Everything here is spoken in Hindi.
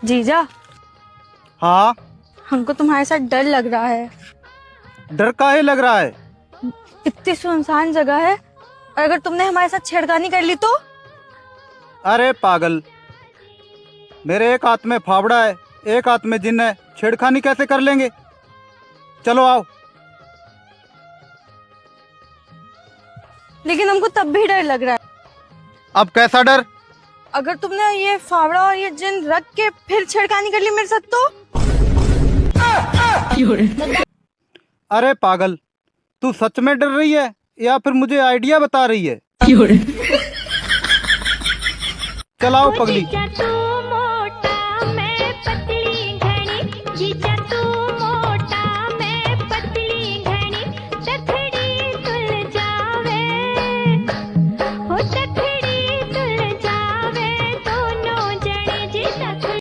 जीजा, हाँ। हमको तुम्हारे साथ डर लग रहा है। डर काहे लग रहा है? इतनी सुनसान जगह है और अगर तुमने हमारे साथ छेड़खानी कर ली तो? अरे पागल, मेरे एक हाथ में फावड़ा है, एक हाथ में जिन है, छेड़खानी कैसे कर लेंगे? चलो आओ। लेकिन हमको तब भी डर लग रहा है। अब कैसा डर? अगर तुमने ये फावड़ा और ये जिन रख के फिर छेड़खानी कर ली मेरे साथ तो? अरे पागल, तू सच में डर रही है या फिर मुझे आइडिया बता रही है? चल आओ पगली।